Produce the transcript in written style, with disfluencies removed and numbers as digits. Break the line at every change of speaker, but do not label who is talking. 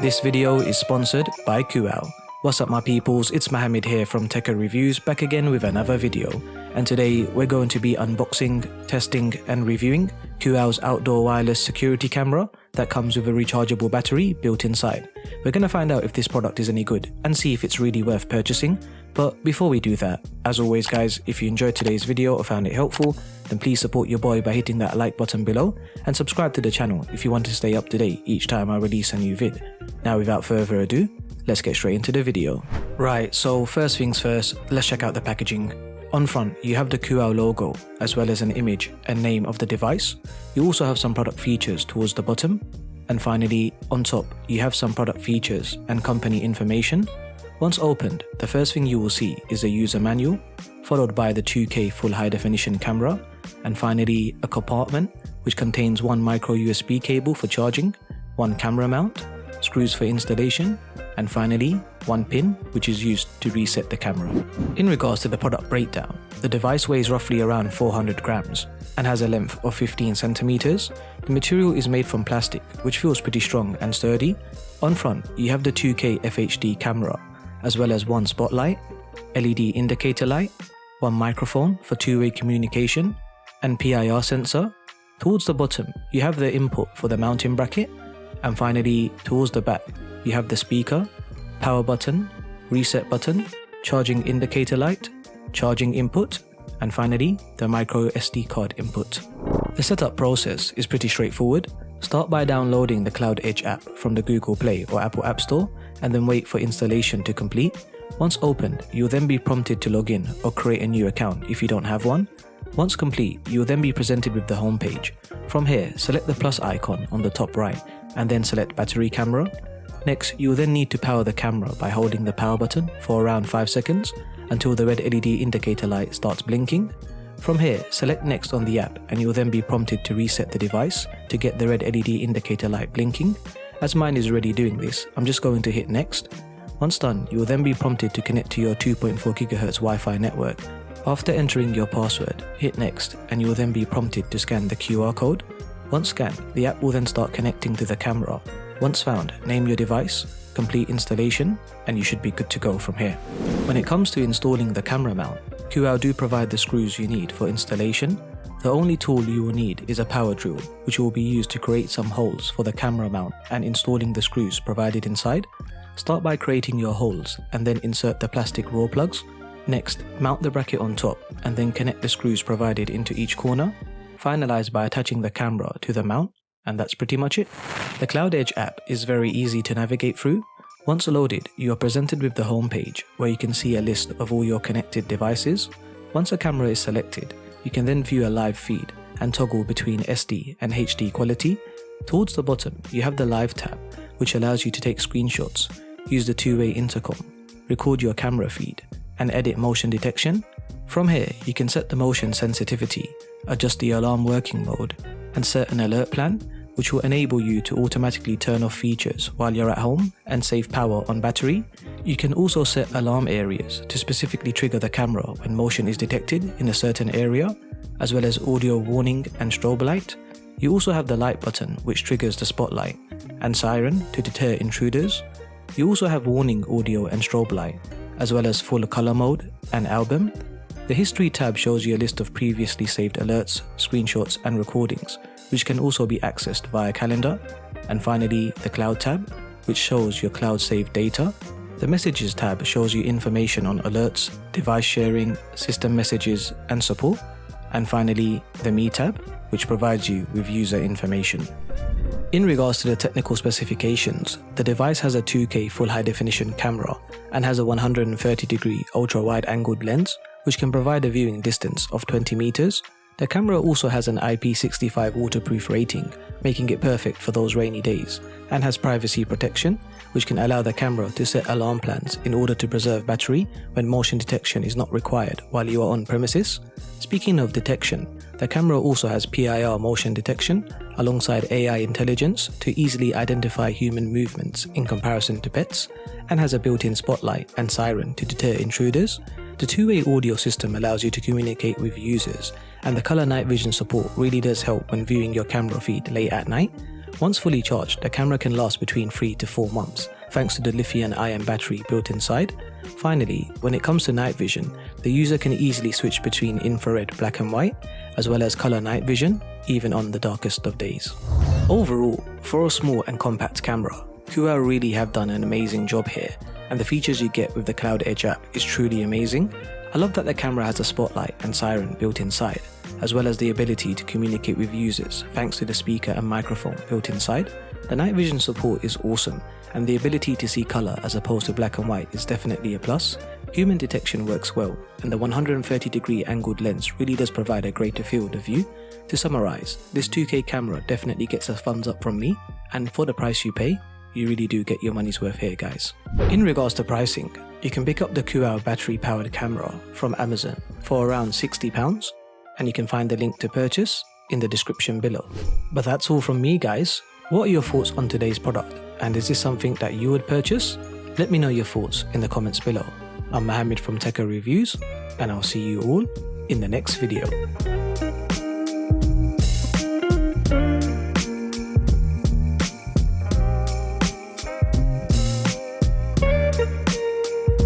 This video is sponsored by Cooau. What's up my peoples, it's Mohammed here from tekkerreviews, back again with another video. And today we're going to be unboxing, testing and reviewing Cooau's outdoor wireless security camera that comes with a rechargeable battery built inside. We're going to find out if this product is any good and see if it's really worth purchasing. But before we do that, as always guys, if you enjoyed today's video or found it helpful, then please support your boy by hitting that like button below and subscribe to the channel if you want to stay up to date each time I release a new vid. Now without further ado, let's get straight into the video. Right, so first things first, let's check out the packaging. On front, you have the Cooau logo, as well as an image and name of the device. You also have some product features towards the bottom. And finally, on top, you have some product features and company information. Once opened, the first thing you will see is a user manual, followed by the 2K full high definition camera, and finally a compartment which contains one micro USB cable for charging, one camera mount, screws for installation, and finally one pin which is used to reset the camera. In regards to the product breakdown, the device weighs roughly around 400 grams and has a length of 15 centimeters. The material is made from plastic, which feels pretty strong and sturdy. On front, you have the 2K FHD camera, as well as one spotlight, LED indicator light, one microphone for two-way communication, and PIR sensor. Towards the bottom, you have the input for the mounting bracket, and finally, towards the back, you have the speaker, power button, reset button, charging indicator light, charging input, and finally, the micro SD card input. The setup process is pretty straightforward. Start by downloading the CloudEdge app from the Google Play or Apple App Store, and then wait for installation to complete. Once opened, you'll then be prompted to log in or create a new account if you don't have one. Once complete, you'll then be presented with the home page. From here, select the plus icon on the top right, and then select battery camera. Next, you'll then need to power the camera by holding the power button for around 5 seconds until the red LED indicator light starts blinking. From here, select next on the app and you'll then be prompted to reset the device to get the red LED indicator light blinking. As mine is already doing this, I'm just going to hit next. Once done, you will then be prompted to connect to your 2.4 GHz Wi-Fi network. After entering your password, hit next and you will then be prompted to scan the QR code. Once scanned, the app will then start connecting to the camera. Once found, name your device, complete installation, and you should be good to go from here. When it comes to installing the camera mount, Cooau do provide the screws you need for installation. The only tool you will need is a power drill, which will be used to create some holes for the camera mount and installing the screws provided inside. Start by creating your holes and then insert the plastic raw plugs. Next, mount the bracket on top and then connect the screws provided into each corner. Finalize by attaching the camera to the mount, and that's pretty much it. The CloudEdge app is very easy to navigate through. Once loaded, you are presented with the home page where you can see a list of all your connected devices. Once a camera is selected, you can then view a live feed and toggle between SD and HD quality. Towards the bottom, you have the live tab, which allows you to take screenshots, use the two-way intercom, record your camera feed, and edit motion detection. From here, you can set the motion sensitivity, adjust the alarm working mode, and set an alert plan, which will enable you to automatically turn off features while you're at home and save power on battery. You can also set alarm areas to specifically trigger the camera when motion is detected in a certain area, as well as audio warning and strobe light. You also have the light button, which triggers the spotlight, and siren to deter intruders. You also have warning audio and strobe light, as well as full color mode and album. The history tab shows you a list of previously saved alerts, screenshots and recordings, which can also be accessed via calendar. And finally, the cloud tab, which shows your cloud saved data. The messages tab shows you information on alerts, device sharing, system messages and support. And finally, the me tab, which provides you with user information. In regards to the technical specifications, the device has a 2K full high definition camera and has a 130-degree ultra wide angled lens, which can provide a viewing distance of 20 meters. The camera also has an IP65 waterproof rating, making it perfect for those rainy days, and has privacy protection, which can allow the camera to set alarm plans in order to preserve battery when motion detection is not required while you are on premises. Speaking of detection, the camera also has PIR motion detection alongside AI intelligence to easily identify human movements in comparison to pets, and has a built-in spotlight and siren to deter intruders. The two-way audio system allows you to communicate with users, and the color night vision support really does help when viewing your camera feed late at night. Once fully charged, the camera can last between 3 to 4 months, thanks to the lithium-ion battery built inside. Finally, when it comes to night vision, the user can easily switch between infrared black and white, as well as color night vision, even on the darkest of days. Overall, for a small and compact camera, Cooau really have done an amazing job here, and the features you get with the CloudEdge app is truly amazing. I love that the camera has a spotlight and siren built inside, as well as the ability to communicate with users thanks to the speaker and microphone built inside. The night vision support is awesome, and the ability to see color as opposed to black and white is definitely a plus. Human detection works well, and the 130-degree angled lens really does provide a greater field of view. To summarize, this 2K camera definitely gets a thumbs up from me, and for the price you pay, you really do get your money's worth here, guys. In regards to pricing, you can pick up the Cooau battery-powered camera from Amazon for around £60, and you can find the link to purchase in the description below. But that's all from me, guys. What are your thoughts on today's product, and is this something that you would purchase? Let me know your thoughts in the comments below. I'm Mohammed from Tekkerreviews, and I'll see you all in the next video.